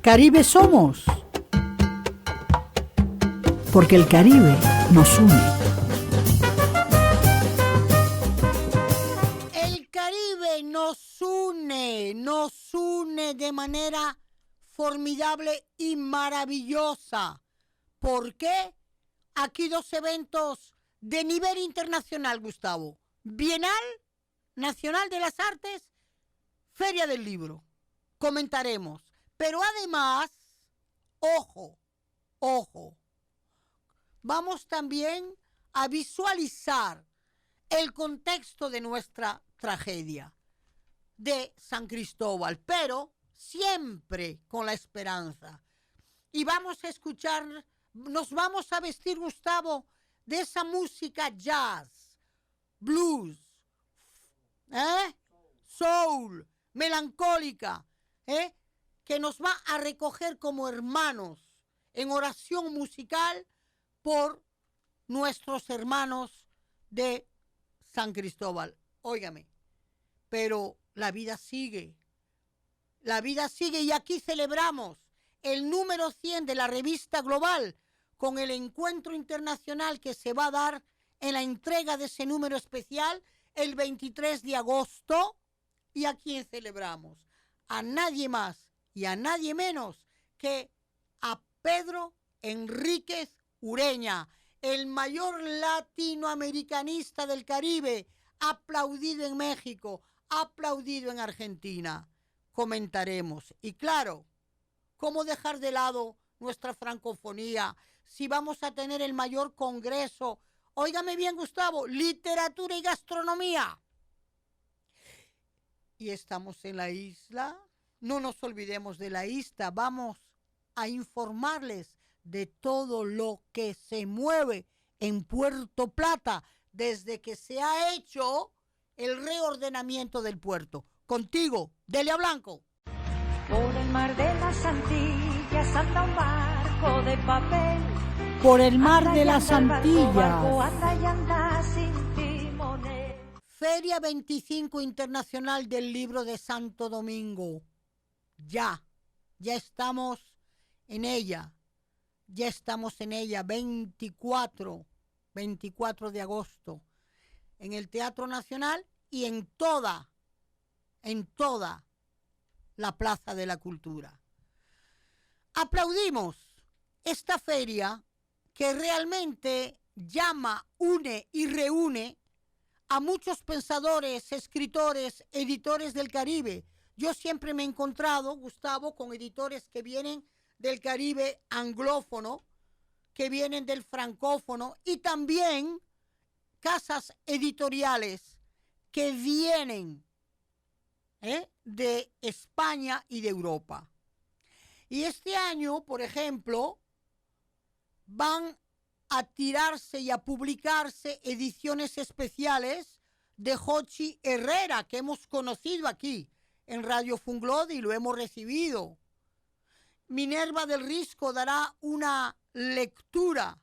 Caribe somos, porque el Caribe nos une. El Caribe nos une de manera formidable y maravillosa. ¿Por qué? Aquí dos eventos de nivel internacional, Gustavo. Bienal Nacional de las Artes, Feria del Libro. Comentaremos. Pero además, ojo, vamos también a visualizar el contexto de nuestra tragedia de San Cristóbal, pero siempre con la esperanza. Y vamos a escuchar, nos vamos a vestir, Gustavo, de esa música jazz, blues, soul, melancólica, que nos va a recoger como hermanos en oración musical por nuestros hermanos de San Cristóbal. Óigame, pero la vida sigue y aquí celebramos el número 100 de la revista Global con el encuentro internacional que se va a dar en la entrega de ese número especial el 23 de agosto. ¿Y a quién celebramos? A nadie más y a nadie menos que a Pedro Enríquez Ureña, el mayor latinoamericanista del Caribe, aplaudido en México, aplaudido en Argentina. Comentaremos. Y claro, ¿cómo dejar de lado nuestra francofonía si vamos a tener el mayor congreso? Óigame bien, Gustavo, literatura y gastronomía. Y estamos en la isla. No nos olvidemos de la isla. Vamos a informarles de todo lo que se mueve en Puerto Plata desde que se ha hecho el reordenamiento del puerto. Contigo, Delia Blanco. Por el mar de las Antillas anda un barco de papel. Por el mar de las Antillas. Anda y anda sin timonel. Feria 25 Internacional del Libro de Santo Domingo. Ya estamos en ella. 24 de agosto, en el Teatro Nacional y en toda la Plaza de la Cultura. Aplaudimos esta feria que realmente llama, une y reúne a muchos pensadores, escritores, editores del Caribe. Yo siempre me he encontrado, Gustavo, con editores que vienen del Caribe anglófono, que vienen del francófono, y también casas editoriales que vienen de España y de Europa. Y este año, por ejemplo, van a tirarse y a publicarse ediciones especiales de Jochi Herrera, que hemos conocido aquí en Radio Funglode y lo hemos recibido. Minerva del Risco dará una lectura.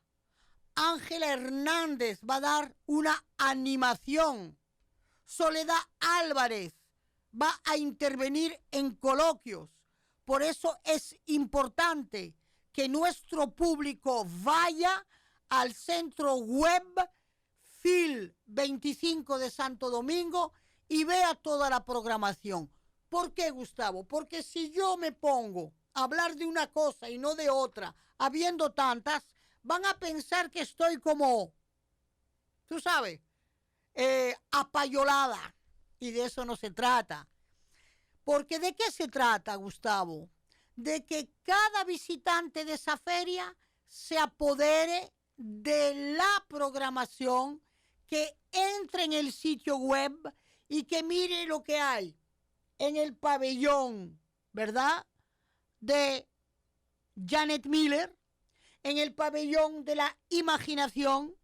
Ángela Hernández va a dar una animación. Soledad Álvarez va a intervenir en coloquios. Por eso es importante que nuestro público vaya al centro web FIL 25 de Santo Domingo y vea toda la programación. ¿Por qué, Gustavo? Porque si yo me pongo a hablar de una cosa y no de otra, habiendo tantas, van a pensar que estoy como, tú sabes, apayolada. Y de eso no se trata. Porque ¿de qué se trata, Gustavo? De que cada visitante de esa feria se apodere de la programación, que entre en el sitio web y que mire lo que hay en el pabellón, ¿verdad?, de Janet Miller, en el pabellón de la imaginación,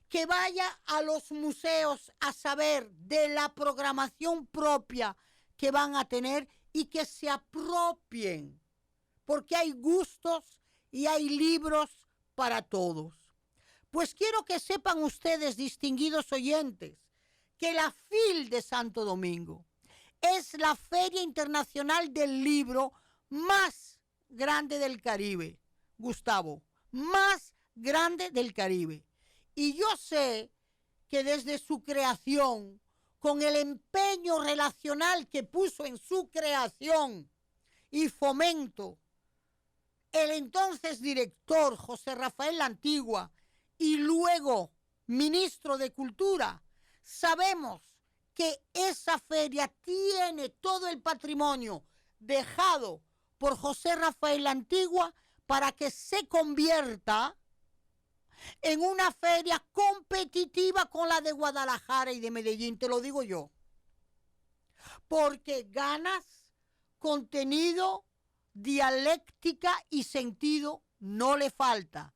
que vaya a los museos a saber de la programación propia que van a tener y que se apropien, porque hay gustos y hay libros para todos. Pues quiero que sepan ustedes, distinguidos oyentes, que la FIL de Santo Domingo es la Feria Internacional del Libro más grande del Caribe, Gustavo, más grande del Caribe. Y yo sé que desde su creación, con el empeño relacional que puso en su creación y fomento, el entonces director José Rafael La Antigua y luego ministro de Cultura, sabemos que esa feria tiene todo el patrimonio dejado por José Rafael La Antigua para que se convierta en una feria competitiva con la de Guadalajara y de Medellín, te lo digo yo. Porque ganas, contenido, dialéctica y sentido no le falta.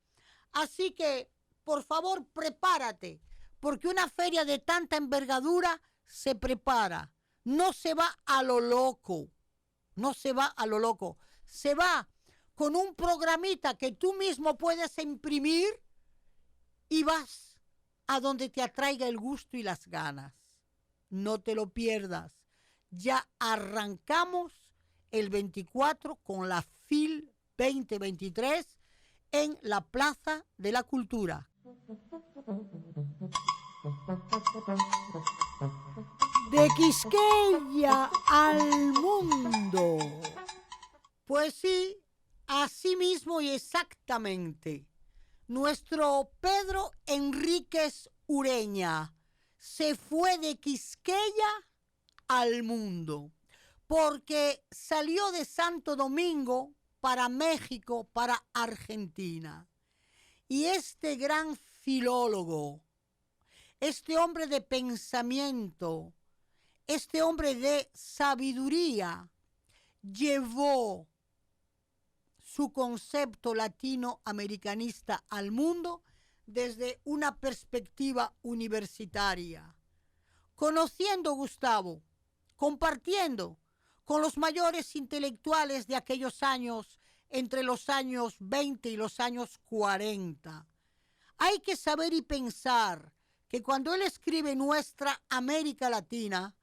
Así que, por favor, prepárate, porque una feria de tanta envergadura se prepara. No se va a lo loco, no se va a lo loco. Se va con un programita que tú mismo puedes imprimir y vas a donde te atraiga el gusto y las ganas. No te lo pierdas. Ya arrancamos el 24 con la FIL 2023 en la Plaza de la Cultura. De Quisqueya al mundo. Pues sí, así mismo y exactamente. Nuestro Pedro Enríquez Ureña se fue de Quisqueya al mundo porque salió de Santo Domingo para México, para Argentina. Y este gran filólogo, este hombre de pensamiento, este hombre de sabiduría, llevó su concepto latinoamericanista al mundo desde una perspectiva universitaria, conociendo, Gustavo, compartiendo con los mayores intelectuales de aquellos años, entre los años 20 y los años 40. Hay que saber y pensar que cuando él escribe Nuestra América Latina,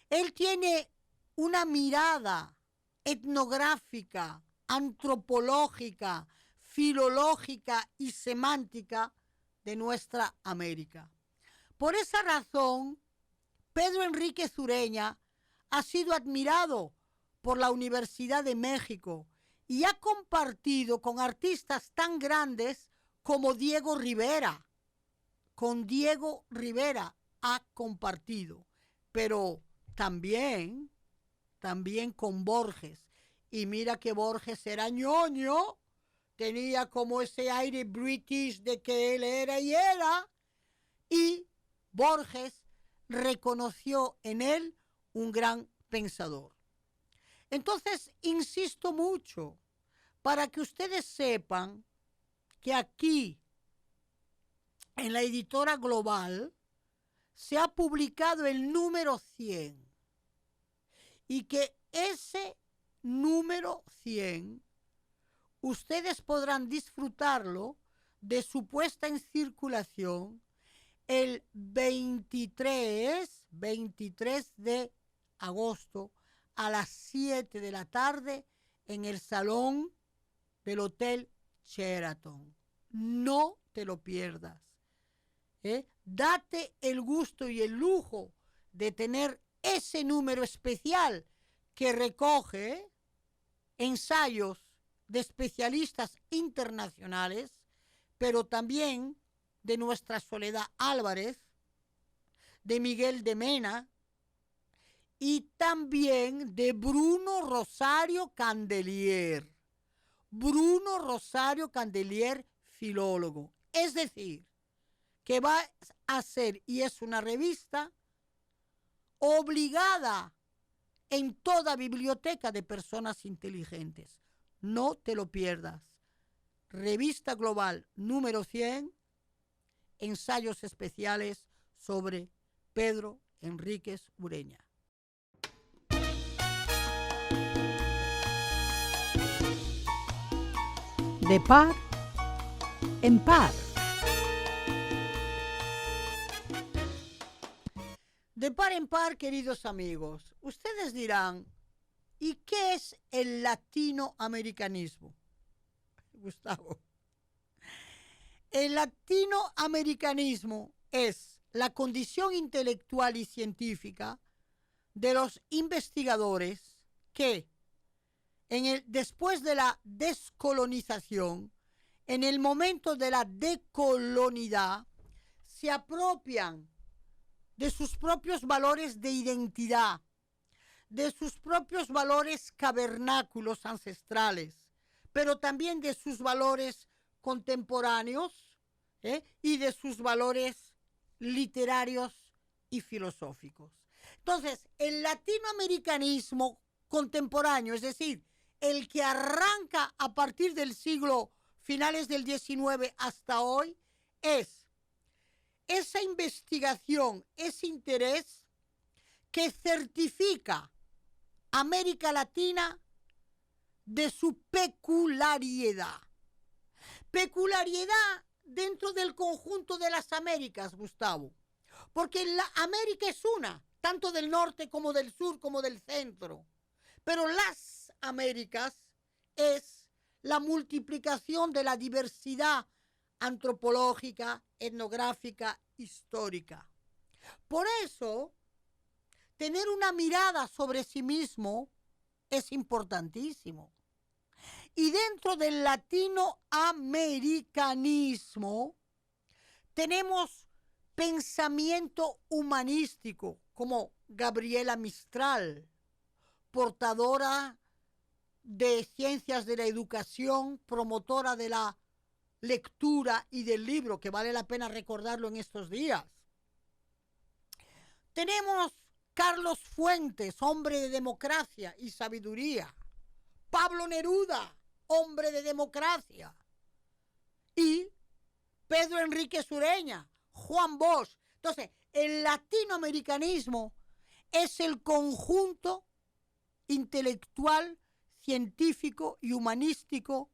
él tiene una mirada etnográfica, antropológica, filológica y semántica de nuestra América. Por esa razón, Pedro Enríquez Ureña ha sido admirado por la Universidad de México y ha compartido con artistas tan grandes como Diego Rivera. Con Diego Rivera ha compartido, pero también con Borges. Y mira que Borges era ñoño, tenía como ese aire british de que él era y Borges reconoció en él un gran pensador. Entonces, insisto mucho para que ustedes sepan que aquí, en la editora Global, se ha publicado el número 100 y que ese número 100 ustedes podrán disfrutarlo de su puesta en circulación el 23 de agosto a las 7 de la tarde en el salón del Hotel Sheraton. No te lo pierdas. Date el gusto y el lujo de tener ese número especial que recoge ensayos de especialistas internacionales, pero también de nuestra Soledad Álvarez, de Miguel de Mena y también de Bruno Rosario Candelier. Bruno Rosario Candelier, filólogo. Es decir, que va a ser, y es una revista obligada en toda biblioteca de personas inteligentes. No te lo pierdas. Revista Global número 100, ensayos especiales sobre Pedro Enríquez Ureña. De par en par. De par en par, queridos amigos, ustedes dirán, ¿Y qué es el latinoamericanismo, Gustavo? El latinoamericanismo es la condición intelectual y científica de los investigadores que después de la descolonización, en el momento de la decolonidad, se apropian de sus propios valores de identidad, de sus propios valores cavernáculos ancestrales, pero también de sus valores contemporáneos, y de sus valores literarios y filosóficos. Entonces, el latinoamericanismo contemporáneo, es decir, el que arranca a partir del siglo finales del XIX hasta hoy, es esa investigación, ese interés que certifica América Latina de su peculiaridad. Peculiaridad dentro del conjunto de las Américas, Gustavo. Porque la América es una, tanto del norte como del sur como del centro. Pero las Américas es la multiplicación de la diversidad antropológica, etnográfica, histórica. Por eso, tener una mirada sobre sí mismo es importantísimo. Y dentro del latinoamericanismo tenemos pensamiento humanístico como Gabriela Mistral, portadora de ciencias de la educación, promotora de la lectura y del libro, que vale la pena recordarlo en estos días. Tenemos Carlos Fuentes, hombre de democracia y sabiduría. Pablo Neruda, hombre de democracia. Y Pedro Enrique Sureña, Juan Bosch. Entonces, el latinoamericanismo es el conjunto intelectual, científico y humanístico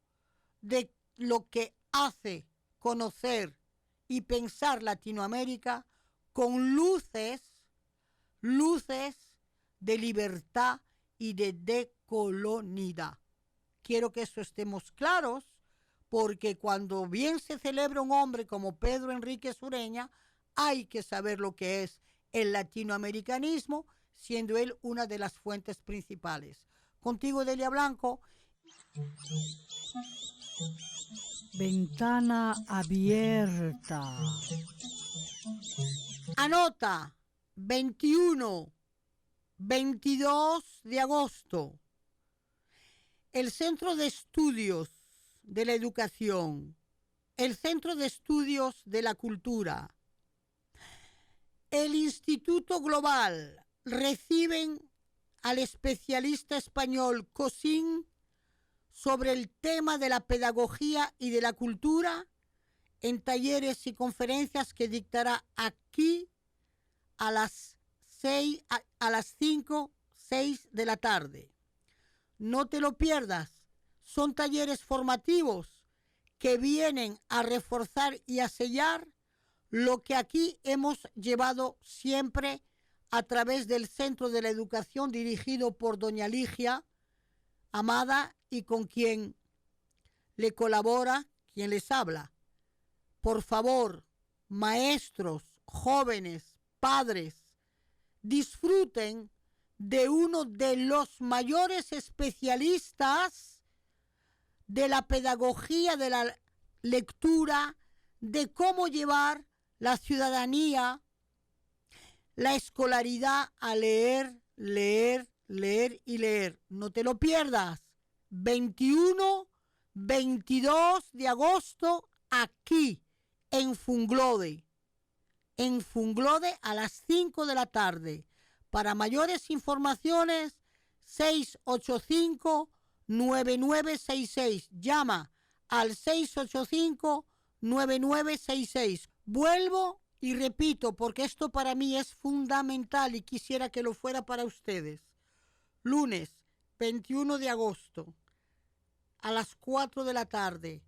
de lo que hace conocer y pensar Latinoamérica con luces de libertad y de decolonidad. Quiero que eso estemos claros, porque cuando bien se celebra un hombre como Pedro Enrique Sureña, hay que saber lo que es el latinoamericanismo, siendo él una de las fuentes principales. Contigo, Delia Blanco. Ventana abierta. Anota, 21, 22 de agosto. El Centro de Estudios de la Educación, el Centro de Estudios de la Cultura, el Instituto Global reciben al especialista español Cosín sobre el tema de la pedagogía y de la cultura en talleres y conferencias que dictará aquí a las 5, 6 de la tarde. No te lo pierdas. Son talleres formativos que vienen a reforzar y a sellar lo que aquí hemos llevado siempre a través del Centro de la Educación dirigido por doña Ligia Amada y con quien le colabora, quien les habla. Por favor, maestros, jóvenes, padres, disfruten de uno de los mayores especialistas de la pedagogía de la lectura, de cómo llevar la ciudadanía, la escolaridad a leer, leer, leer y leer. No te lo pierdas. 21, 22 de agosto aquí en Funglode. En Funglode a las 5 de la tarde. Para mayores informaciones, 685-9966. Llama al 685-9966. Vuelvo y repito, porque esto para mí es fundamental y quisiera que lo fuera para ustedes. Lunes 21 de agosto a las 4 de la tarde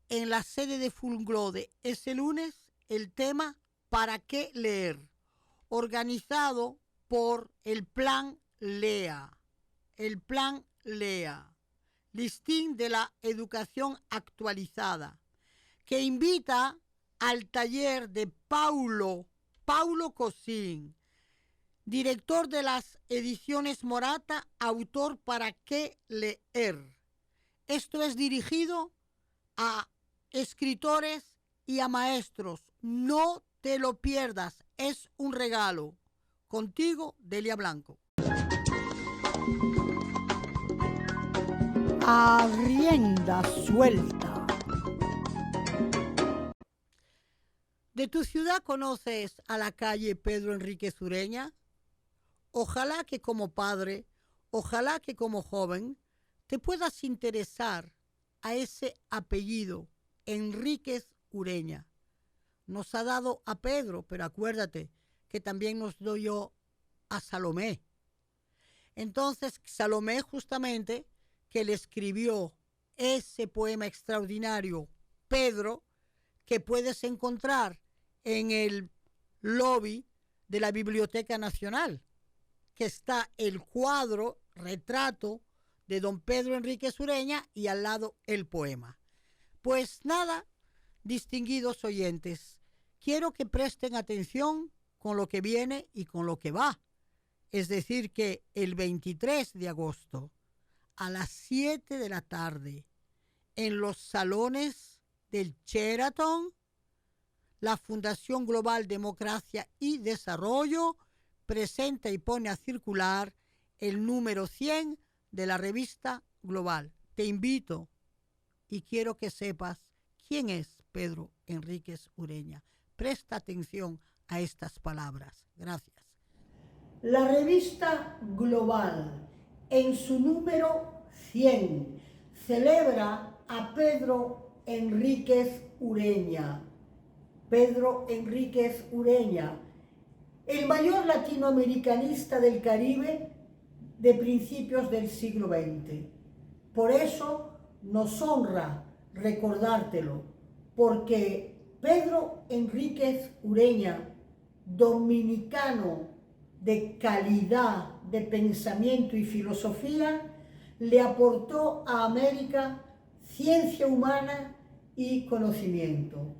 en la sede de Funglode. Ese lunes el tema ¿Para qué leer? Organizado por el Plan LEA. el Plan LEA, Listín de la Educación Actualizada, que invita al taller de Paulo Cosín, director de las ediciones Morata, autor para qué leer. Esto es dirigido a escritores y a maestros. No te lo pierdas, es un regalo. Contigo, Delia Blanco. A rienda suelta. ¿De tu ciudad conoces a la calle Pedro Enríquez Ureña? Ojalá que como padre, ojalá que como joven, te puedas interesar a ese apellido, Enríquez Ureña. Nos ha dado a Pedro, pero acuérdate que también nos dio a Salomé. Entonces, Salomé justamente, que le escribió ese poema extraordinario, Pedro, que puedes encontrar en el lobby de la Biblioteca Nacional, que está el cuadro, retrato de don Pedro Enríquez Ureña y al lado el poema. Pues nada, distinguidos oyentes, quiero que presten atención con lo que viene y con lo que va. Es decir, que el 23 de agosto a las 7 de la tarde en los salones del Sheraton, la Fundación Global Democracia y Desarrollo presenta y pone a circular el número 100 de la revista Global. Te invito y quiero que sepas quién es Pedro Enríquez Ureña. Presta atención a estas palabras. Gracias. La revista Global, en su número 100, celebra a Pedro Enríquez Ureña. Pedro Enríquez Ureña, el mayor latinoamericanista del Caribe de principios del siglo XX. Por eso nos honra recordártelo, porque Pedro Enríquez Ureña, dominicano de calidad de pensamiento y filosofía, le aportó a América ciencia humana y conocimiento.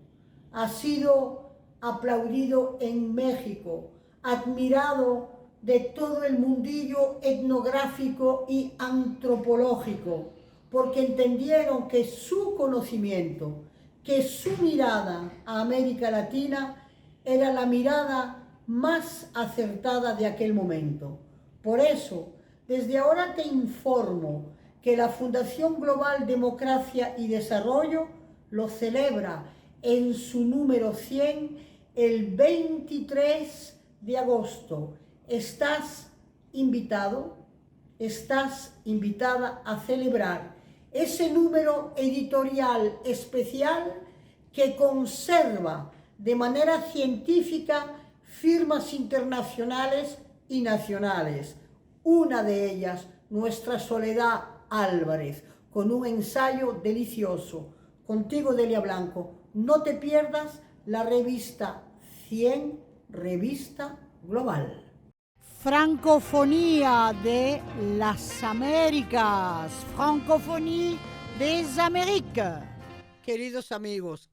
Ha sido aplaudido en México, admirado de todo el mundillo etnográfico y antropológico, porque entendieron que su conocimiento, que su mirada a América Latina era la mirada más acertada de aquel momento. Por eso, desde ahora te informo que la Fundación Global Democracia y Desarrollo lo celebra en su número 100 el 23 de agosto. Estás invitado, estás invitada a celebrar ese número editorial especial que conserva de manera científica firmas internacionales y nacionales. Una de ellas, nuestra Soledad Álvarez, con un ensayo delicioso. Contigo, Delia Blanco. No te pierdas la revista 100, Revista Global. Francofonía de las Américas. Francophonie des Amériques. Queridos amigos,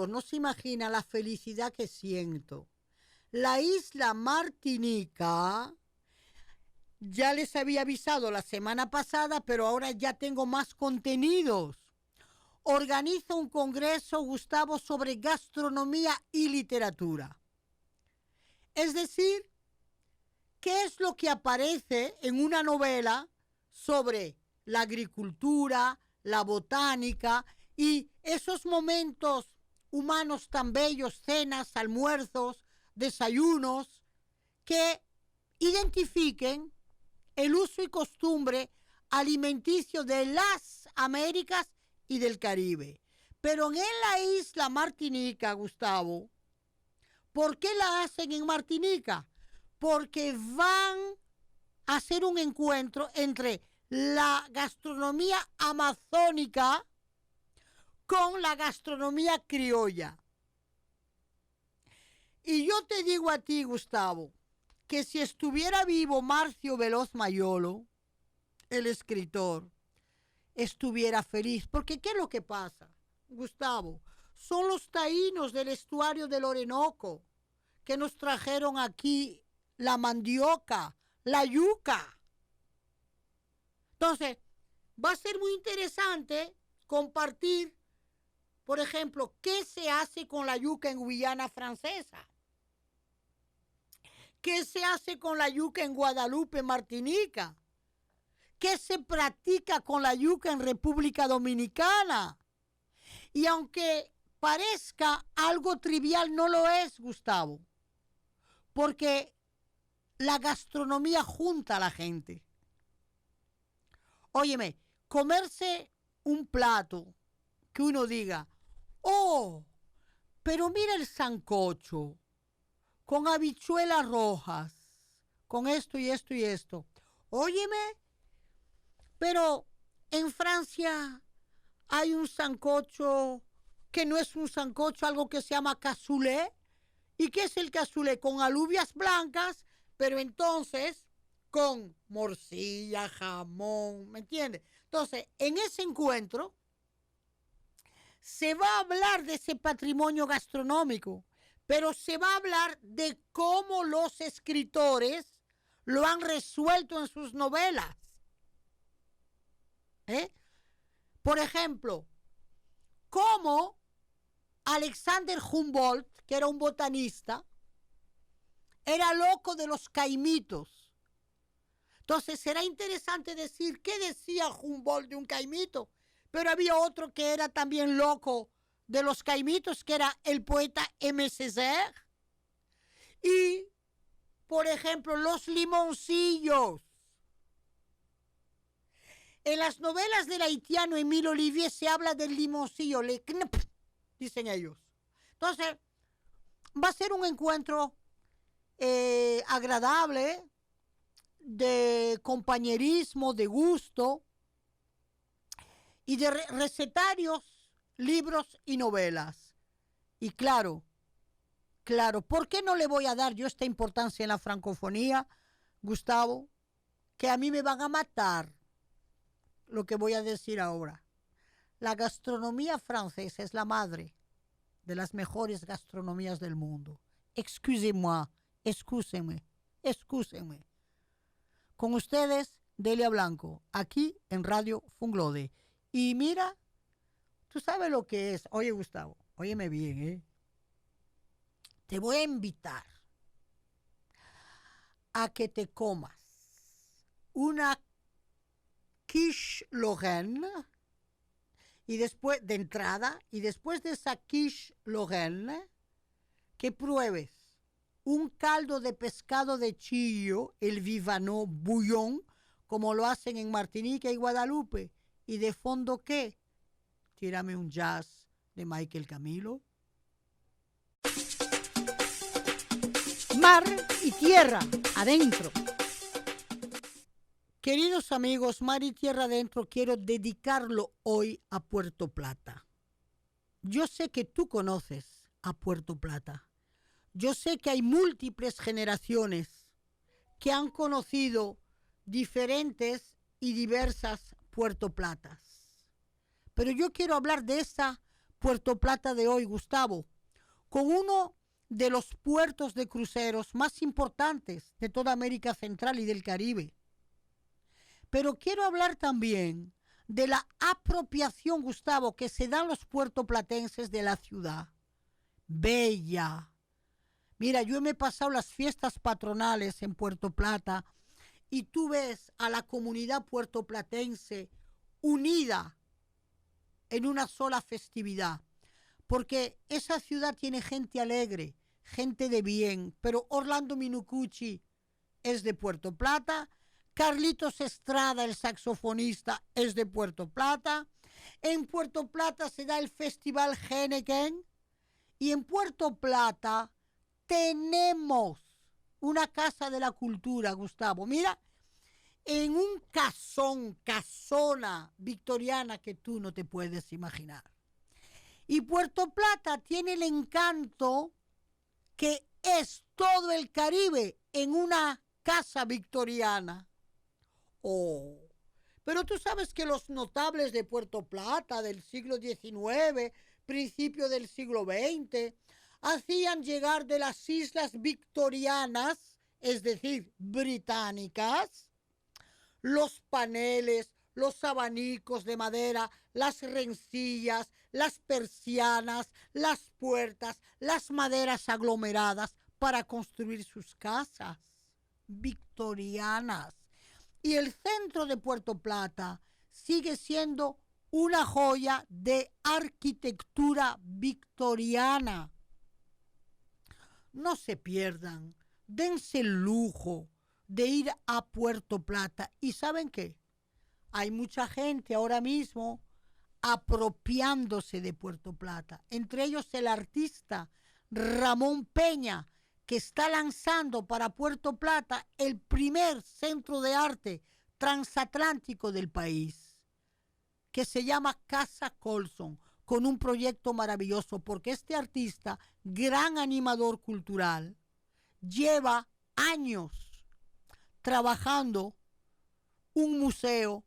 no se imagina la felicidad que siento. La isla Martinica, ya les había avisado la semana pasada, pero ahora ya tengo más contenidos. Organiza un congreso, Gustavo, sobre gastronomía y literatura. Es decir, ¿qué es lo que aparece en una novela sobre la agricultura, la botánica y esos momentos humanos tan bellos, cenas, almuerzos, desayunos, que identifiquen el uso y costumbre alimenticio de las Américas y del Caribe? Pero en la isla Martinica, Gustavo, ¿por qué la hacen en Martinica? Porque van a hacer un encuentro entre la gastronomía amazónica con la gastronomía criolla. Y yo te digo a ti, Gustavo, que si estuviera vivo Marcio Veloz Mayolo, el escritor, estuviera feliz. Porque ¿qué es lo que pasa, Gustavo? Son los taínos del estuario del Orinoco que nos trajeron aquí la mandioca, la yuca. Entonces, va a ser muy interesante compartir, por ejemplo, qué se hace con la yuca en Guyana Francesa. ¿Qué se hace con la yuca en Guadalupe, Martinica? ¿Qué se practica con la yuca en República Dominicana? Y aunque parezca algo trivial, no lo es, Gustavo, porque la gastronomía junta a la gente. Óyeme, comerse un plato que uno diga, oh, pero mira el sancocho, con habichuelas rojas, con esto y esto y esto. Óyeme, pero en Francia hay un sancocho que no es un sancocho, algo que se llama cassoulet. ¿Y qué es el cassoulet? Con alubias blancas, pero entonces con morcilla, jamón, ¿me entiendes? Entonces, en ese encuentro se va a hablar de ese patrimonio gastronómico, pero se va a hablar de cómo los escritores lo han resuelto en sus novelas. Por ejemplo, cómo Alexander Humboldt, que era un botanista, era loco de los caimitos. Entonces será interesante decir qué decía Humboldt de un caimito, pero había otro que era también loco de los caimitos, que era el poeta M. Césaire. Y, por ejemplo, los limoncillos. En las novelas del haitiano Émile Olivier se habla del limoncillo, le knp, dicen ellos. Entonces, va a ser un encuentro agradable, de compañerismo, de gusto, y de recetarios, libros y novelas. Y claro, ¿por qué no le voy a dar yo esta importancia en la francofonía, Gustavo? Que a mí me van a matar lo que voy a decir ahora. La gastronomía francesa es la madre de las mejores gastronomías del mundo. Excusez-moi, excúsenme. Con ustedes, Delia Blanco, aquí en Radio Funglode. Y mira, tú sabes lo que es. Oye, Gustavo, óyeme bien, Te voy a invitar a que te comas una quiche Lorraine y después de entrada, y después de esa quiche Lorraine, que pruebes un caldo de pescado de chillo, el vivanó bouillon, como lo hacen en Martinica y Guadalupe. Y de fondo, ¿qué? Tírame un jazz de Michael Camilo. Mar y tierra adentro. Queridos amigos, Mar y Tierra Adentro, quiero dedicarlo hoy a Puerto Plata. Yo sé que tú conoces a Puerto Plata. Yo sé que hay múltiples generaciones que han conocido diferentes y diversas Puerto Platas. Pero yo quiero hablar de esa Puerto Plata de hoy, Gustavo, con uno de los puertos de cruceros más importantes de toda América Central y del Caribe. Pero quiero hablar también de la apropiación, Gustavo, que se dan los puertoplatenses de la ciudad. Bella. Mira, yo me he pasado las fiestas patronales en Puerto Plata y tú ves a la comunidad puertoplatense unida en una sola festividad. Porque esa ciudad tiene gente alegre, gente de bien. Pero Orlando Minucucci es de Puerto Plata. Carlitos Estrada, el saxofonista, es de Puerto Plata. En Puerto Plata se da el Festival Heineken. Y en Puerto Plata tenemos una casa de la cultura, Gustavo. Mira, en un casona victoriana que tú no te puedes imaginar. Y Puerto Plata tiene el encanto que es todo el Caribe en una casa victoriana. Oh, pero tú sabes que los notables de Puerto Plata del siglo XIX, principio del siglo XX, hacían llegar de las islas victorianas, es decir, británicas, los paneles, los abanicos de madera, las rencillas, las persianas, las puertas, las maderas aglomeradas para construir sus casas victorianas. Y el centro de Puerto Plata sigue siendo una joya de arquitectura victoriana. No se pierdan, dense el lujo de ir a Puerto Plata. ¿Y saben qué? Hay mucha gente ahora mismo apropiándose de Puerto Plata. Entre ellos el artista Ramón Peña, que está lanzando para Puerto Plata el primer centro de arte transatlántico del país, que se llama Casa Colson, con un proyecto maravilloso, porque este artista, gran animador cultural, lleva años trabajando un museo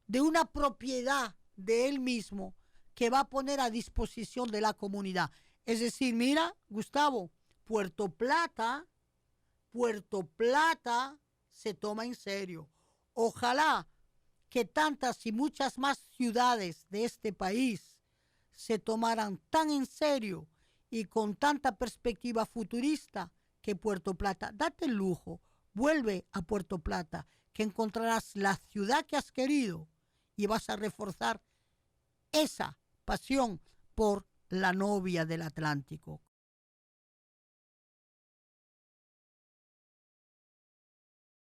de una propiedad de él mismo que va a poner a disposición de la comunidad. Es decir, mira, Gustavo, Puerto Plata se toma en serio. Ojalá que tantas y muchas más ciudades de este país se tomaran tan en serio y con tanta perspectiva futurista que Puerto Plata. Date el lujo, vuelve a Puerto Plata, que encontrarás la ciudad que has querido y vas a reforzar esa pasión por la novia del Atlántico.